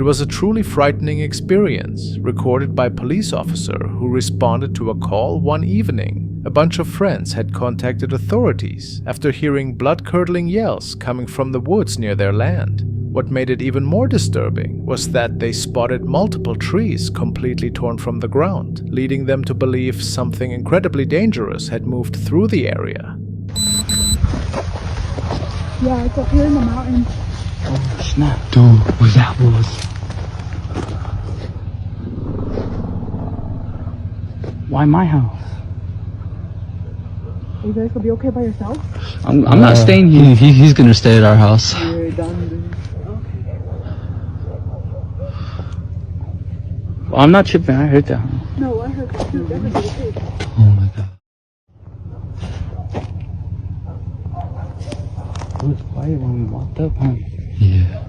was a truly frightening experience, recorded by a police officer who responded to a call one evening. A bunch of friends had contacted authorities after hearing blood-curdling yells coming from the woods near their land. What made it even more disturbing was that they spotted multiple trees completely torn from the ground, leading them to believe something incredibly dangerous had moved through the area. Yeah, it's up here in the mountains. Oh snap, dude, what that was? Why my house? Are you guys gonna be okay by yourself? I'm not staying here. He's gonna stay at our house. You're done, dude. Well, I'm not tripping, I heard that. No, I heard that too. That would be the case. Oh my god. It was quiet when we walked up, huh? Yeah.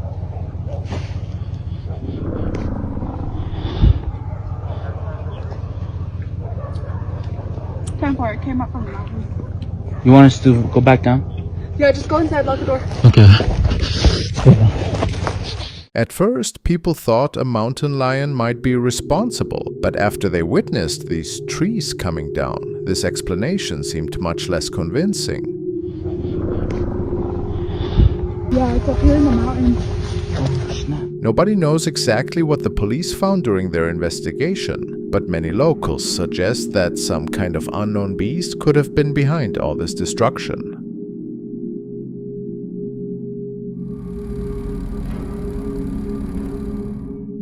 Vampire, it came up from the mountain. You want us to go back down? Yeah, just go inside, lock the door. Okay. At first, people thought a mountain lion might be responsible, but after they witnessed these trees coming down, this explanation seemed much less convincing. Yeah, it's up here in the mountains. Oh snap. Nobody knows exactly what the police found during their investigation, but many locals suggest that some kind of unknown beast could have been behind all this destruction.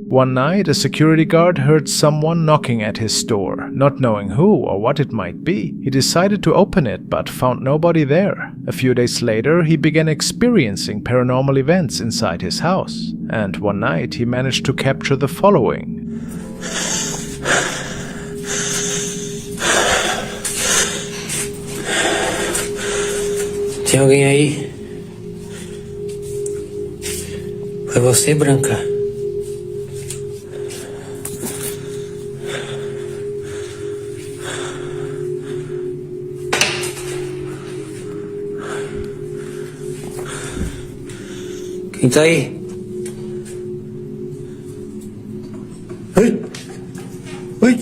One night, a security guard heard someone knocking at his door. Not knowing who or what it might be, he decided to open it but found nobody there. A few days later, he began experiencing paranormal events inside his house. And one night, he managed to capture the following. Tem alguém aí? Foi você, Branca? Quem tá aí? Oi! Oi!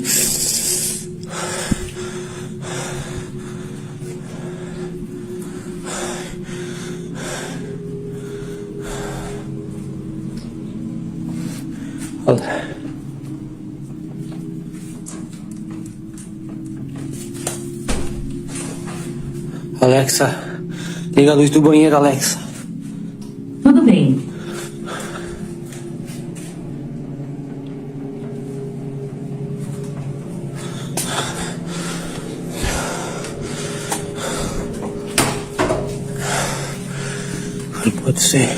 Alexa, liga a luz do banheiro, Alexa. Tudo bem. Não pode ser.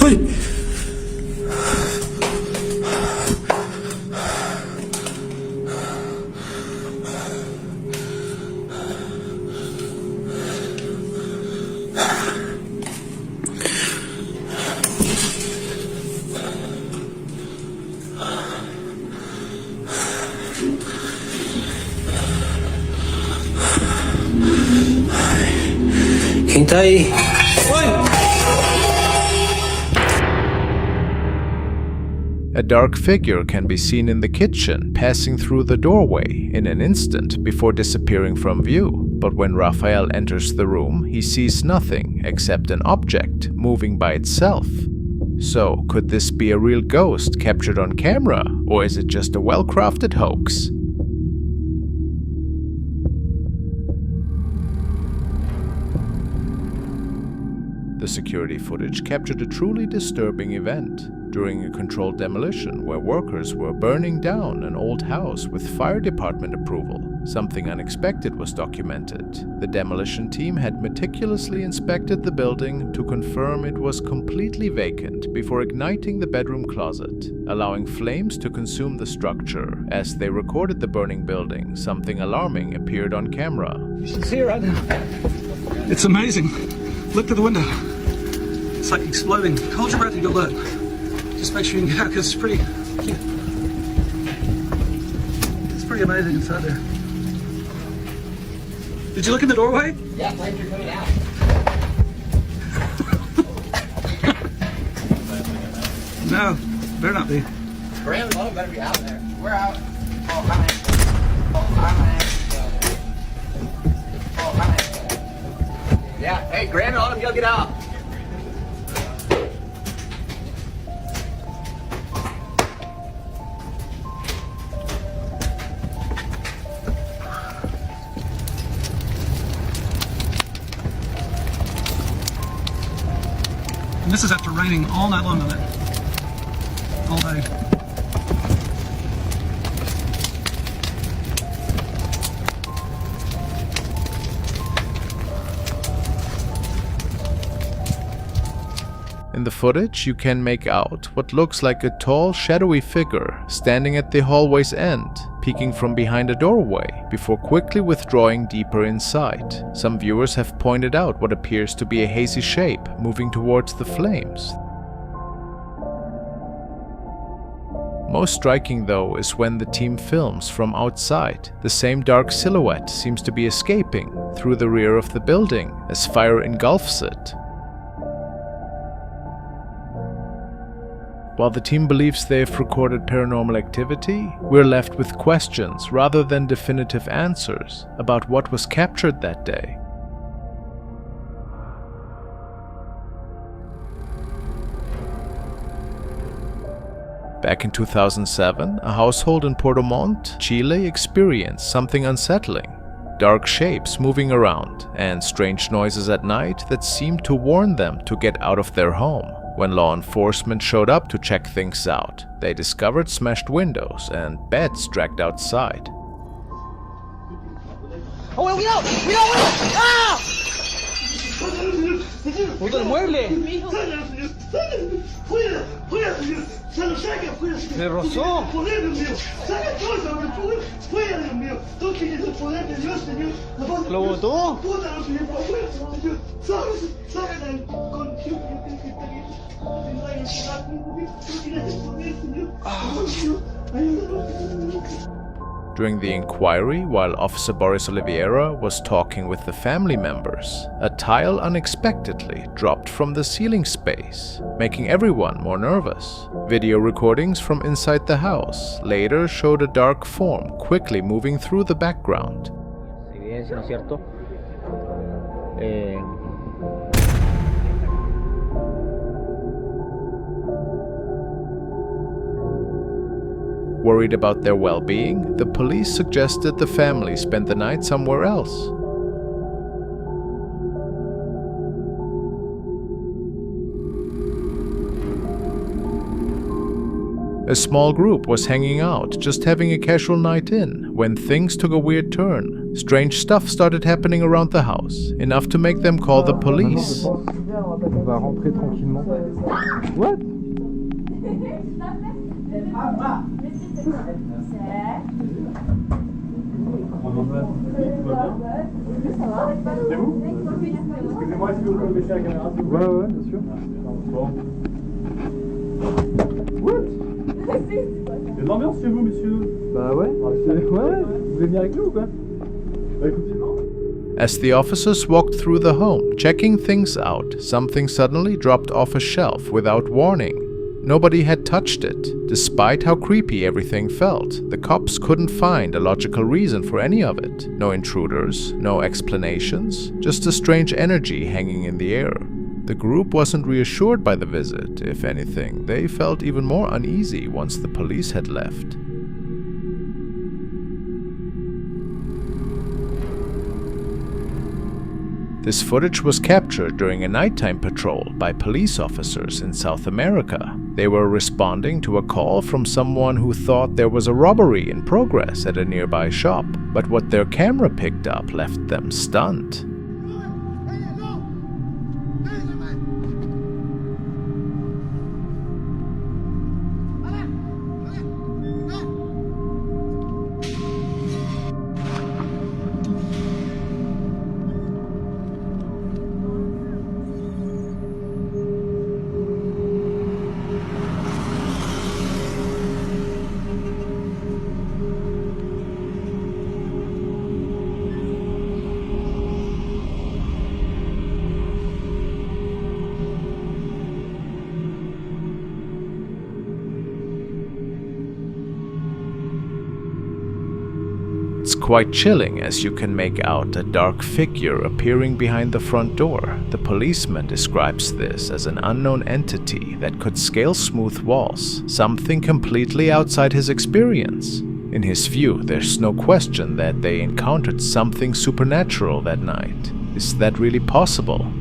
Oi! Quem tá aí? Oi! A dark figure can be seen in the kitchen, passing through the doorway in an instant before disappearing from view. But when Raphael enters the room, he sees nothing except an object moving by itself. So, could this be a real ghost captured on camera, or is it just a well-crafted hoax? The security footage captured a truly disturbing event during a controlled demolition where workers were burning down an old house with fire department approval. Something unexpected was documented. The demolition team had meticulously inspected the building to confirm it was completely vacant before igniting the bedroom closet, allowing flames to consume the structure. As they recorded the burning building, something alarming appeared on camera. You should see it right now. It's amazing. Look through the window. It's like exploding. Hold your breath and go look. Just make sure you can get out because it's pretty amazing inside there. Did you look in the doorway? Yeah, flames are coming out. No, better not be. Graham and Logan better be out there. We're out. Oh, I'm in. Oh, I'm in. Yeah, hey, Graham and Autumn, y'all get out. And this is after raining all night long on it. All day. In the footage, you can make out what looks like a tall, shadowy figure standing at the hallway's end, peeking from behind a doorway before quickly withdrawing deeper inside. Some viewers have pointed out what appears to be a hazy shape moving towards the flames. Most striking, though, is when the team films from outside. The same dark silhouette seems to be escaping through the rear of the building as fire engulfs it. While the team believes they have recorded paranormal activity, we're left with questions rather than definitive answers about what was captured that day. Back in 2007, a household in Puerto Montt, Chile experienced something unsettling. Dark shapes moving around and strange noises at night that seemed to warn them to get out of their home. When law enforcement showed up to check things out, they discovered smashed windows and beds dragged outside. ¡Oh, cuidado! ¡Cuidado, cuidado! ¡Ah! ¡Puto el mueble! ¡Fuera! ¡Fuera, señor! ¡Se lo saca! ¡Fuera, señor! ¡Me rozó! ¡Poder, Dios mío! ¡Saca todo, poder! ¡Fuera, Dios mío! ¡Toque el poder de Dios, señor! ¿Lo botó? ¡Puta, señor! ¡Fuera, señor! ¡Sácala con Dios! During the inquiry, while Officer Boris Oliveira was talking with the family members, a tile unexpectedly dropped from the ceiling space, making everyone more nervous. Video recordings from inside the house later showed a dark form quickly moving through the background. Evidencia, ¿no es cierto? Worried about their well-being, the police suggested the family spend the night somewhere else. A small group was hanging out, just having a casual night in, when things took a weird turn. Strange stuff started happening around the house, enough to make them call the police. What? C'est vous? Excusez-moi, est-ce que vous pouvez baisser la caméra? Ouais, bien sûr. Bon. What? Il y a de l'ambiance chez vous, monsieur? Bah ouais, ouais, vous voulez venir avec nous ou quoi? Bah écoutez, non. As the officers walked through the home, checking things out, something suddenly dropped off a shelf without warning. Nobody had touched it. Despite how creepy everything felt, the cops couldn't find a logical reason for any of it. No intruders, no explanations, just a strange energy hanging in the air. The group wasn't reassured by the visit. If anything, they felt even more uneasy once the police had left. This footage was captured during a nighttime patrol by police officers in South America. They were responding to a call from someone who thought there was a robbery in progress at a nearby shop, but what their camera picked up left them stunned. quite chilling, as you can make out a dark figure appearing behind the front door. The policeman describes this as an unknown entity that could scale smooth walls, something completely outside his experience. In his view, there's no question that they encountered something supernatural that night. Is that really possible?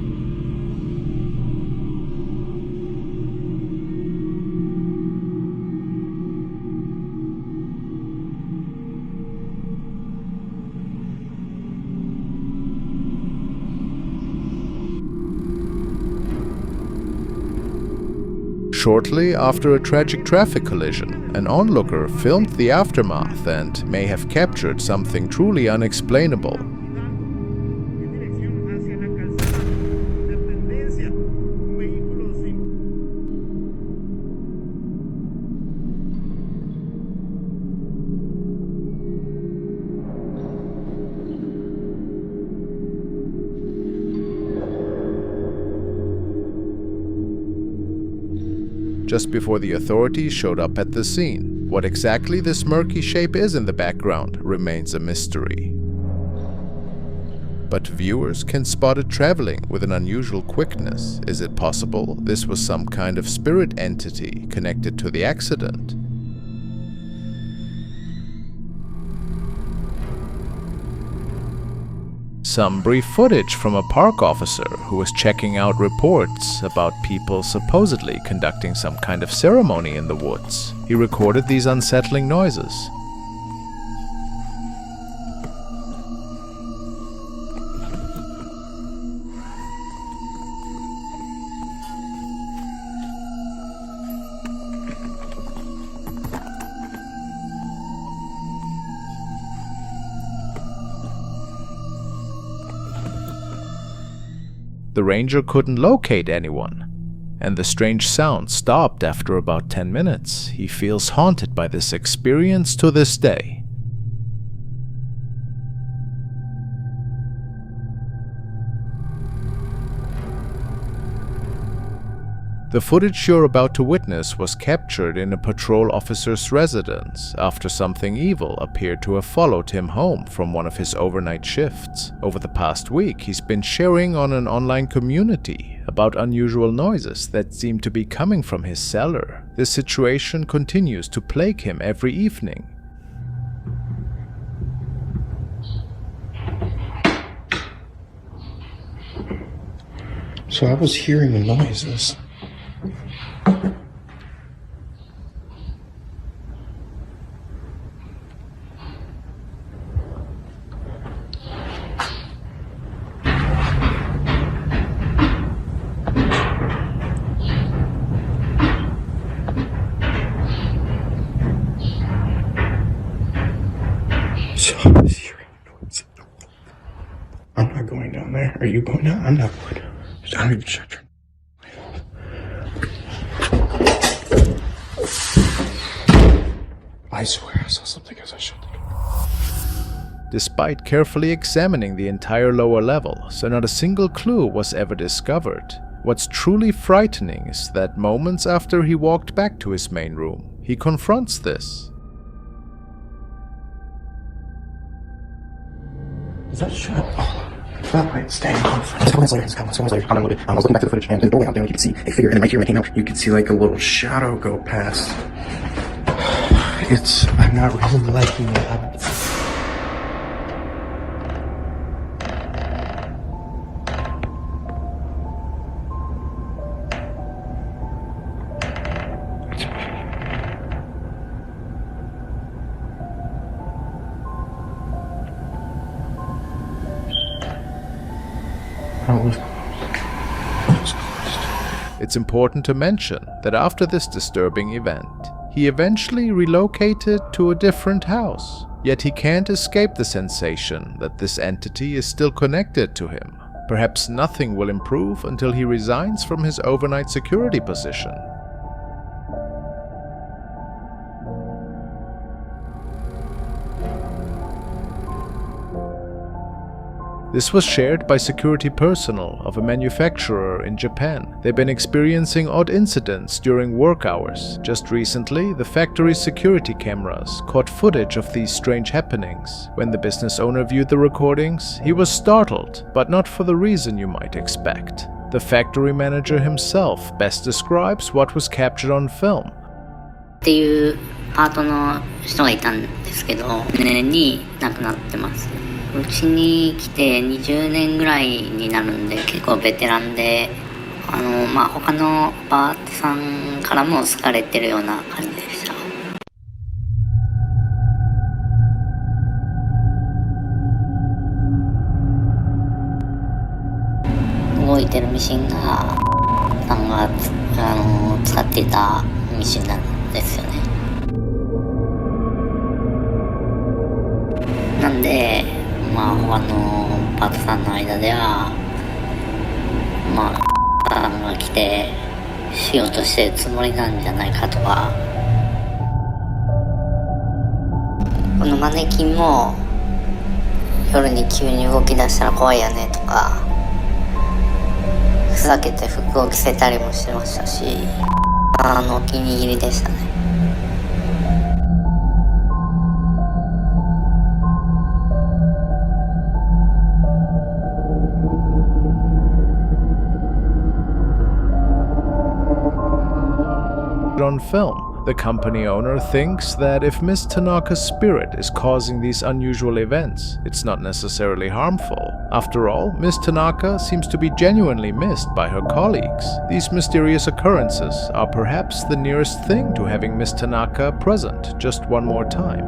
Shortly after a tragic traffic collision, an onlooker filmed the aftermath and may have captured something truly unexplainable. Just before the authorities showed up at the scene, what exactly this murky shape is in the background remains a mystery. But viewers can spot it traveling with an unusual quickness. Is it possible this was some kind of spirit entity connected to the accident? Some brief footage from a park officer who was checking out reports about people supposedly conducting some kind of ceremony in the woods. He recorded these unsettling noises. The ranger couldn't locate anyone, and the strange sound stopped after about 10 minutes. He feels haunted by this experience to this day. The footage you're about to witness was captured in a patrol officer's residence after something evil appeared to have followed him home from one of his overnight shifts. Over the past week, he's been sharing on an online community about unusual noises that seem to be coming from his cellar. This situation continues to plague him every evening. So I was hearing the noises. I'm not going down there. Are you going down? I'm not going down. I don't even shut your... I swear I saw something as I shut the door. Despite carefully examining the entire lower level, so not a single clue was ever discovered. What's truly frightening is that moments after he walked back to his main room, he confronts this. Is that shut? Oh, that light's staying off. A couple minutes later, I was looking back to the footage, and the doorway out there, you could see a figure, and right here when it came out, you could see like a little shadow go past. I'm not really liking it. It's important to mention that after this disturbing event, he eventually relocated to a different house. Yet he can't escape the sensation that this entity is still connected to him. Perhaps nothing will improve until he resigns from his overnight security position. This was shared by security personnel of a manufacturer in Japan. They've been experiencing odd incidents during work hours. Just recently, the factory's security cameras caught footage of these strange happenings. When the business owner viewed the recordings, he was startled, but not for the reason you might expect. The factory manager himself best describes what was captured on film. っていうパートの人がいたんですけど、年に亡くなってます。うちに来て20年ぐらいになるんで、結構ベテランで、他のパートさんからも好かれてるような感じでした。動いてるミシンがさんが使っていたミシンなんですよね。なんで他のパートさんの間ではさんが来てしようとしてるつもりなんじゃないかとか。このマネキンも夜に急に動き出したら怖いよねとか、ふざけて服を着せたりもしてましたし、お気に入りでしたね。On film, the company owner thinks that if Miss Tanaka's spirit is causing these unusual events, it's not necessarily harmful. After all, Miss Tanaka seems to be genuinely missed by her colleagues. These mysterious occurrences are perhaps the nearest thing to having Miss Tanaka present just one more time.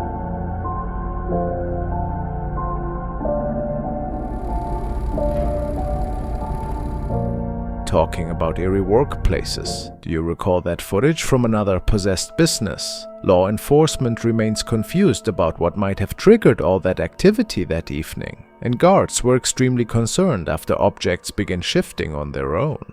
Talking about eerie workplaces, do you recall that footage from another possessed business? Law enforcement remains confused about what might have triggered all that activity that evening, and guards were extremely concerned after objects began shifting on their own.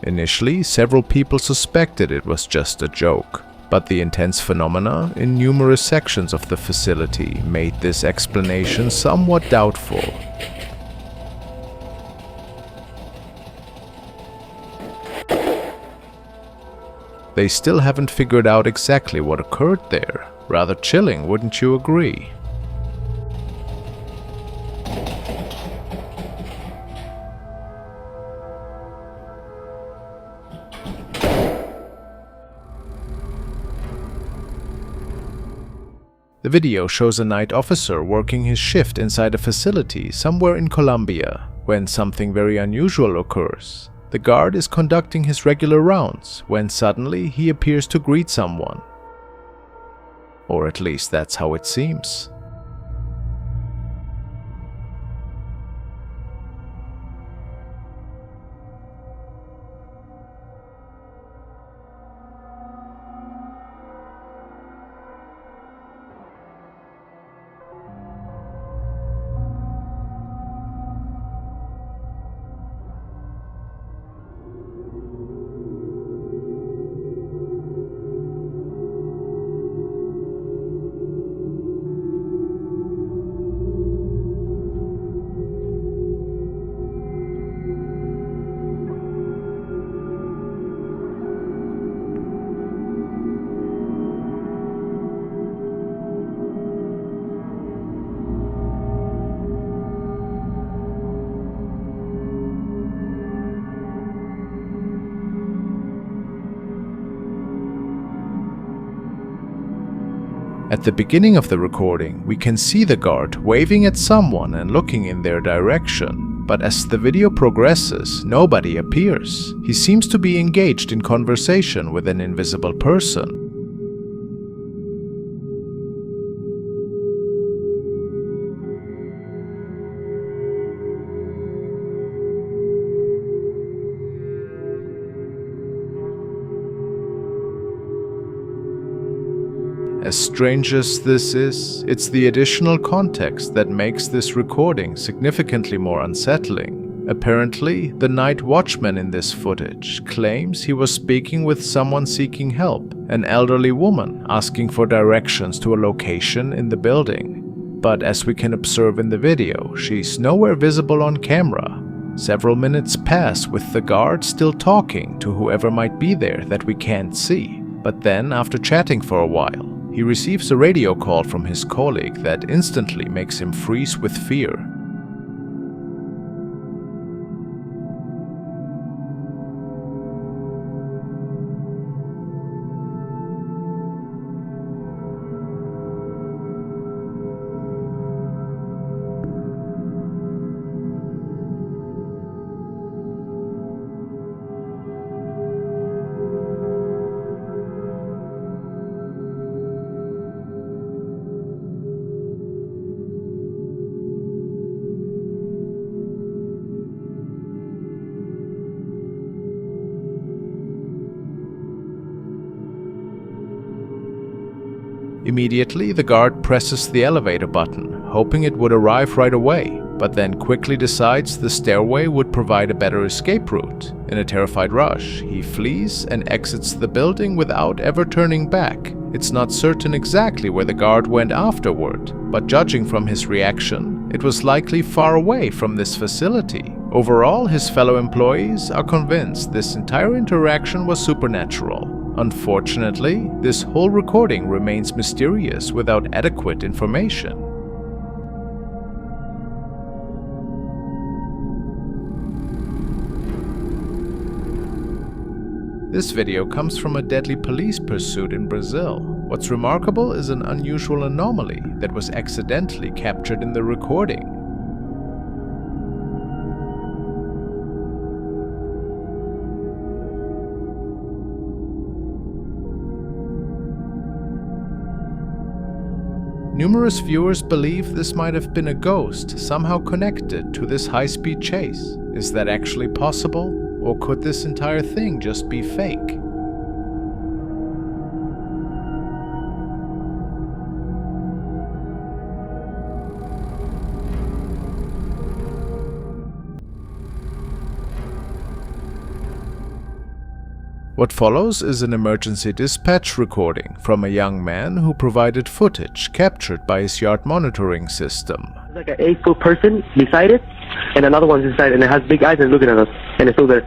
Initially, several people suspected it was just a joke, but the intense phenomena in numerous sections of the facility made this explanation somewhat doubtful. They still haven't figured out exactly what occurred there. Rather chilling, wouldn't you agree? The video shows a night officer working his shift inside a facility somewhere in Colombia when something very unusual occurs. The guard is conducting his regular rounds when suddenly he appears to greet someone. Or at least that's how it seems. At the beginning of the recording, we can see the guard waving at someone and looking in their direction. But as the video progresses, nobody appears. He seems to be engaged in conversation with an invisible person. As strange as this is, it's the additional context that makes this recording significantly more unsettling. Apparently, the night watchman in this footage claims he was speaking with someone seeking help, an elderly woman asking for directions to a location in the building. But as we can observe in the video, she's nowhere visible on camera. Several minutes pass with the guard still talking to whoever might be there that we can't see. But then, after chatting for a while, he receives a radio call from his colleague that instantly makes him freeze with fear. Immediately, the guard presses the elevator button, hoping it would arrive right away, but then quickly decides the stairway would provide a better escape route. In a terrified rush, he flees and exits the building without ever turning back. It's not certain exactly where the guard went afterward, but judging from his reaction, it was likely far away from this facility. Overall, his fellow employees are convinced this entire interaction was supernatural. Unfortunately, this whole recording remains mysterious without adequate information. This video comes from a deadly police pursuit in Brazil. What's remarkable is an unusual anomaly that was accidentally captured in the recording. Numerous viewers believe this might have been a ghost somehow connected to this high-speed chase. Is that actually possible? Or could this entire thing just be fake? What follows is an emergency dispatch recording from a young man who provided footage captured by his yard monitoring system. There's like an 8-foot person beside it, and another one's inside, and it has big eyes and looking at us, and it's still there.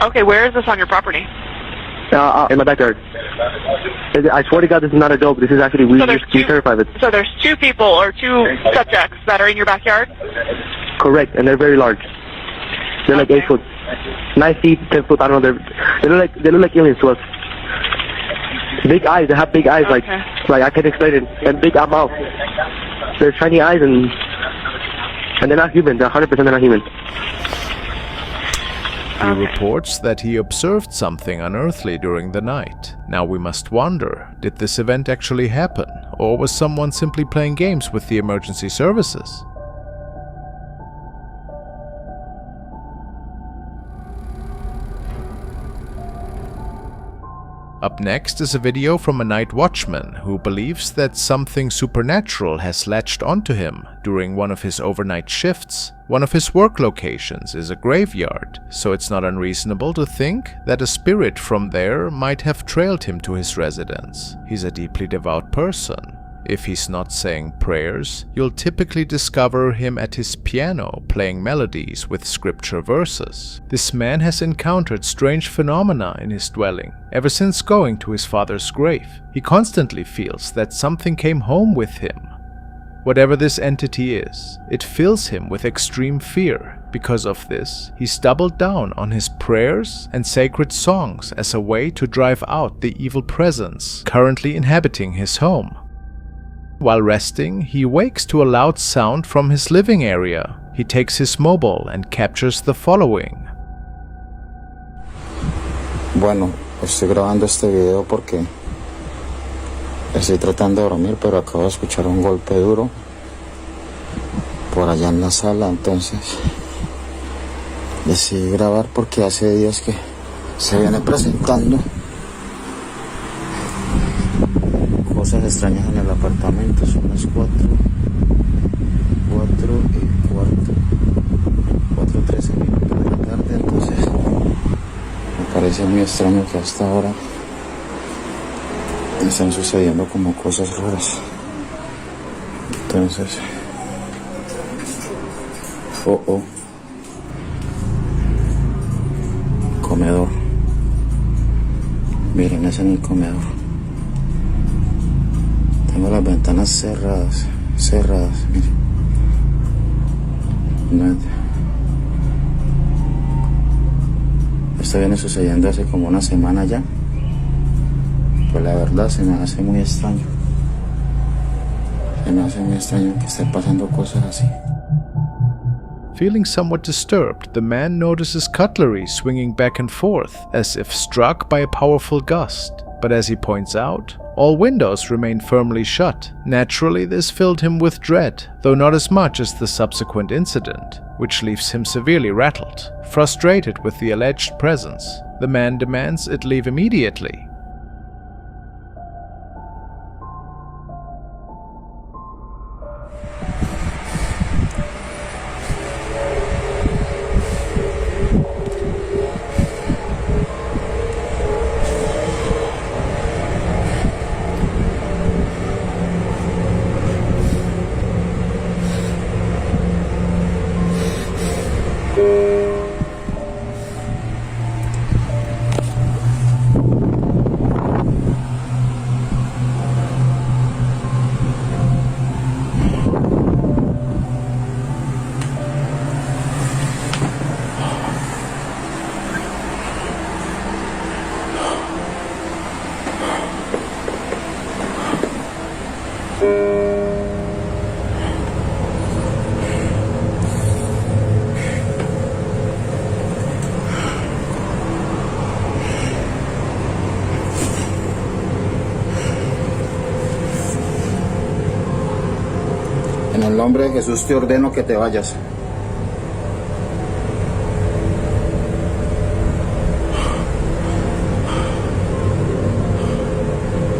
Okay, where is this on your property? In my backyard. I swear to God, this is not a joke. This is actually, we terrified of it. So there's two people or two subjects that are in your backyard? Correct, and they're very large. They're like 8 foot. 9 feet, 10 foot, I don't know, they look like aliens to us. Big eyes, they have big eyes, like I can't explain it, and big mouth. They're shiny eyes, and they're not human, they're 100% they're not human. He reports that he observed something unearthly during the night. Now we must wonder, did this event actually happen, or was someone simply playing games with the emergency services? Up next is a video from a night watchman who believes that something supernatural has latched onto him during one of his overnight shifts. One of his work locations is a graveyard, so it's not unreasonable to think that a spirit from there might have trailed him to his residence. He's a deeply devout person. If he's not saying prayers, you'll typically discover him at his piano playing melodies with scripture verses. This man has encountered strange phenomena in his dwelling. Ever since going to his father's grave, he constantly feels that something came home with him. Whatever this entity is, it fills him with extreme fear. Because of this, he's doubled down on his prayers and sacred songs as a way to drive out the evil presence currently inhabiting his home. While resting, he wakes to a loud sound from his living area. He takes his mobile and captures the following. Bueno, estoy grabando este video porque estoy tratando de dormir, pero acabo de escuchar un golpe duro por allá en la sala, entonces decidí grabar porque hace días que se viene presentando cosas extrañas en el apartamento. Son las 4:13 minutos de la tarde, entonces me parece muy extraño que hasta ahora están sucediendo como cosas raras. Entonces, comedor. Miren, es en el comedor. Tengo las ventanas cerradas, miren. Esto viene sucediendo hace como una semana ya. Pues la verdad se me hace muy extraño. Se me hace muy extraño que estén pasando cosas así. Feeling somewhat disturbed, the man notices cutlery swinging back and forth as if struck by a powerful gust. But as he points out, all windows remain firmly shut. Naturally, this filled him with dread, though not as much as the subsequent incident, which leaves him severely rattled. Frustrated with the alleged presence, the man demands it leave immediately. En el nombre de Jesús te ordeno que te vayas.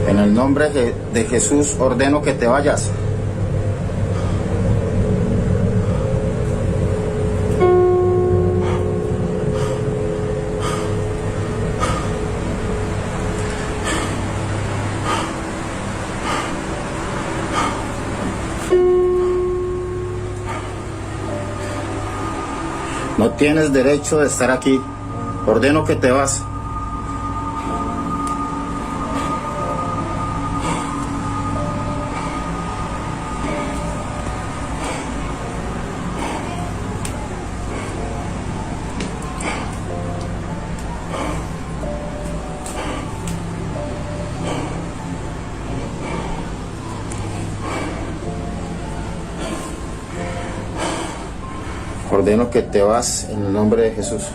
En el nombre de Jesús ordeno que te vayas. No tienes derecho de estar aquí. Ordeno que te vas. Ordeno que te vas en el nombre de Jesús.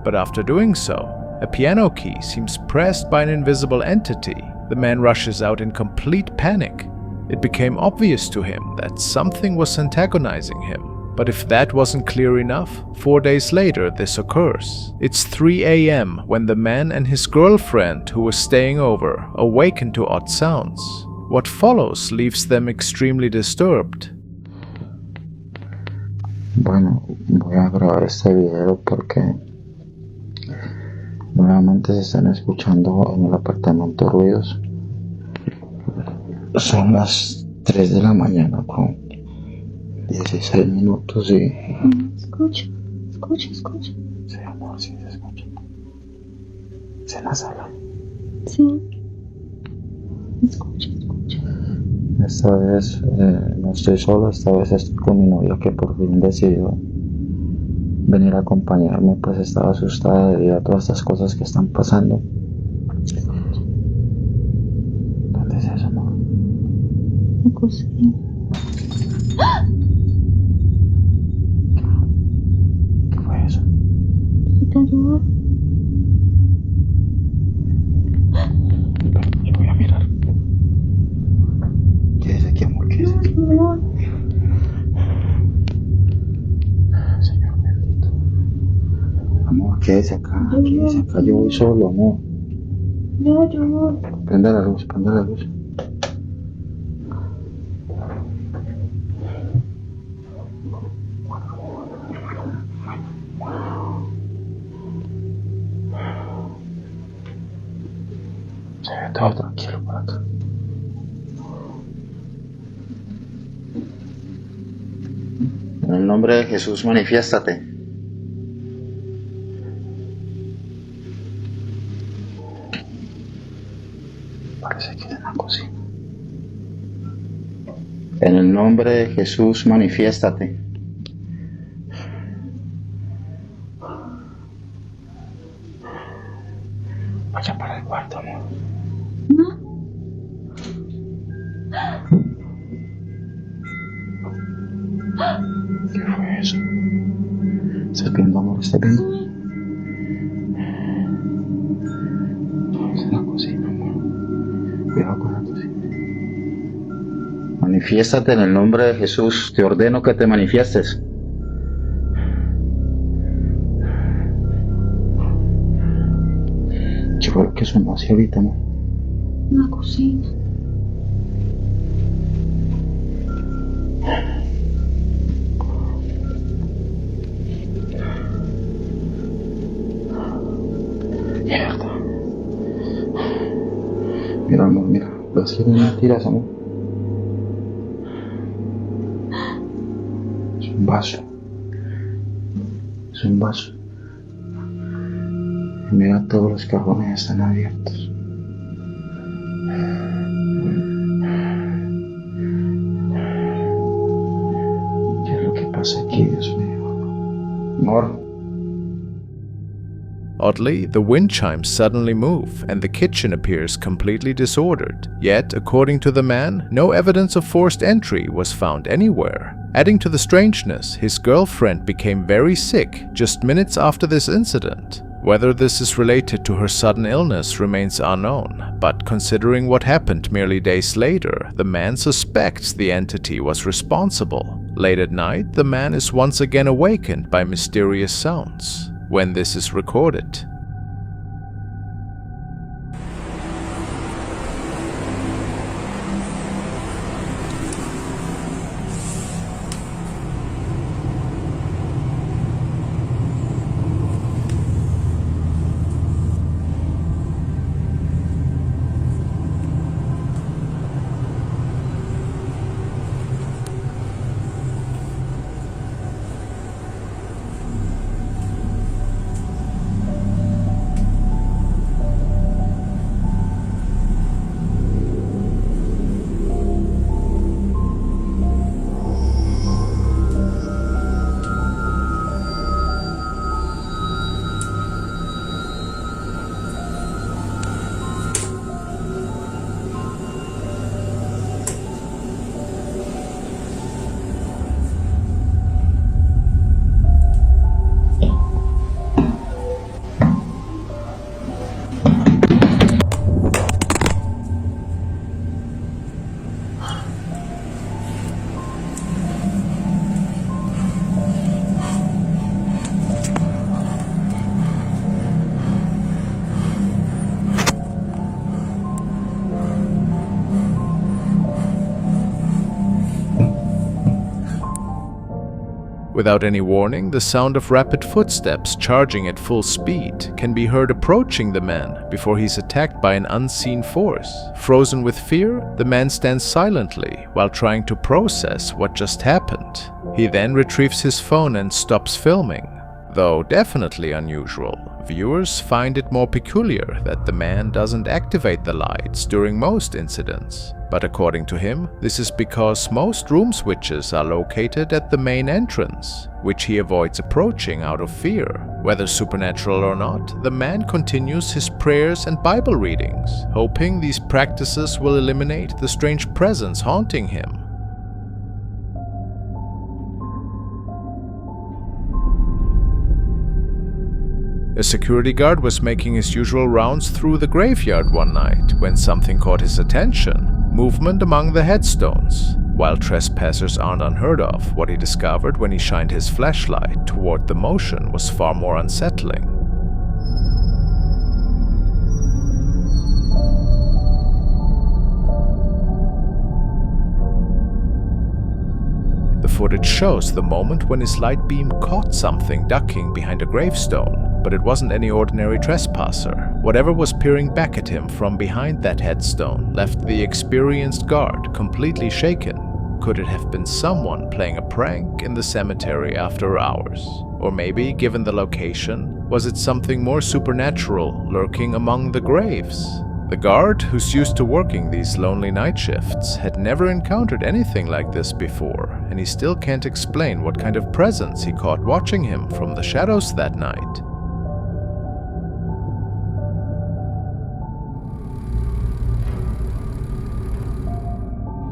But after doing so, a piano key seems pressed by an invisible entity. The man rushes out in complete panic. It became obvious to him that something was antagonizing him. But if that wasn't clear enough, 4 days later this occurs. It's 3 a.m. when the man and his girlfriend who was staying over awaken to odd sounds. What follows leaves them extremely disturbed. Bueno, voy a grabar este video porque Nuevamente se están escuchando en el apartamento ruidos. Son las 3 de la mañana con 16 minutos y... Escucha. Sí, amor, sí se escucha. Es en la sala. Sí. Escucha. Esta vez no estoy solo, esta vez estoy con mi novia que por fin decidió venir a acompañarme, pues estaba asustada debido a todas estas cosas que están pasando. ¿Dónde es eso, amor? La cocina. ¿Qué fue eso? Se cayó. Yo voy a mirar. ¿Qué es aquí, amor? ¿Qué es aquí? Señor bendito. Amor, quédese acá. Yo voy solo, amor. No, yo voy. Prende la luz. Se ve todo tranquilo por acá. En el nombre de Jesús, manifiéstate. Parece que es en la cocina. En el nombre de Jesús, manifiéstate. Vaya para el cuarto, amor. ¿Qué fue eso? ¿Estás viendo, amor? ¿Estás viendo? Es en la cocina, amor. Cuidado con la cocina. Manifiéstate en el nombre de Jesús. Te ordeno que te manifiestes. ¿Qué fue lo que sonó así ahorita, amor? La cocina. Mierda. Mira, amor, mira. Las que mentiras, amor. Es un vaso. Y mira, todos los cajones están abiertos. ¿Qué es lo que pasa aquí, Dios mío? Amor. Oddly, the wind chimes suddenly move, and the kitchen appears completely disordered. Yet, according to the man, no evidence of forced entry was found anywhere. Adding to the strangeness, his girlfriend became very sick just minutes after this incident. Whether this is related to her sudden illness remains unknown, but considering what happened merely days later, the man suspects the entity was responsible. Late at night, the man is once again awakened by mysterious sounds. When this is recorded. Without any warning, the sound of rapid footsteps charging at full speed can be heard approaching the man before he's attacked by an unseen force. Frozen with fear, the man stands silently while trying to process what just happened. He then retrieves his phone and stops filming. Though definitely unusual, viewers find it more peculiar that the man doesn't activate the lights during most incidents. But according to him, this is because most room switches are located at the main entrance, which he avoids approaching out of fear. Whether supernatural or not, the man continues his prayers and Bible readings, hoping these practices will eliminate the strange presence haunting him. A security guard was making his usual rounds through the graveyard one night when something caught his attention. Movement among the headstones. While trespassers aren't unheard of, what he discovered when he shined his flashlight toward the motion was far more unsettling. The footage shows the moment when his light beam caught something ducking behind a gravestone. But it wasn't any ordinary trespasser. Whatever was peering back at him from behind that headstone left the experienced guard completely shaken. Could it have been someone playing a prank in the cemetery after hours? Or maybe, given the location, was it something more supernatural lurking among the graves? The guard, who's used to working these lonely night shifts, had never encountered anything like this before, and he still can't explain what kind of presence he caught watching him from the shadows that night.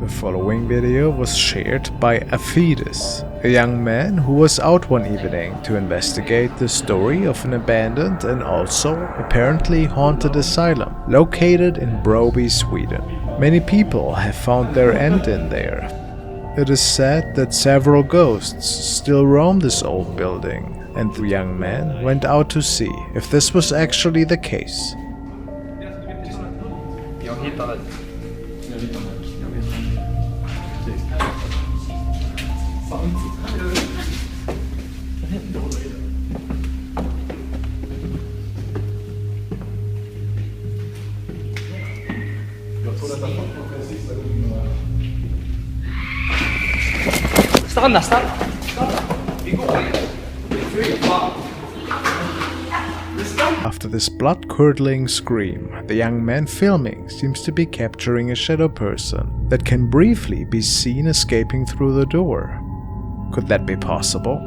The following video was shared by Aphides, a young man who was out one evening to investigate the story of an abandoned and also apparently haunted asylum located in Broby, Sweden. Many people have found their end in there. It is said that several ghosts still roam this old building, and the young man went out to see if this was actually the case. Stanna. After this blood-curdling scream, the young man filming seems to be capturing a shadow person that can briefly be seen escaping through the door. Could that be possible?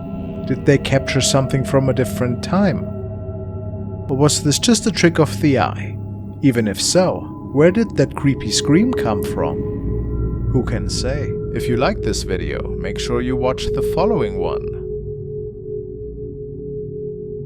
Did they capture something from a different time? Or was this just a trick of the eye? Even if so, where did that creepy scream come from? Who can say? If you liked this video, make sure you watch the following one,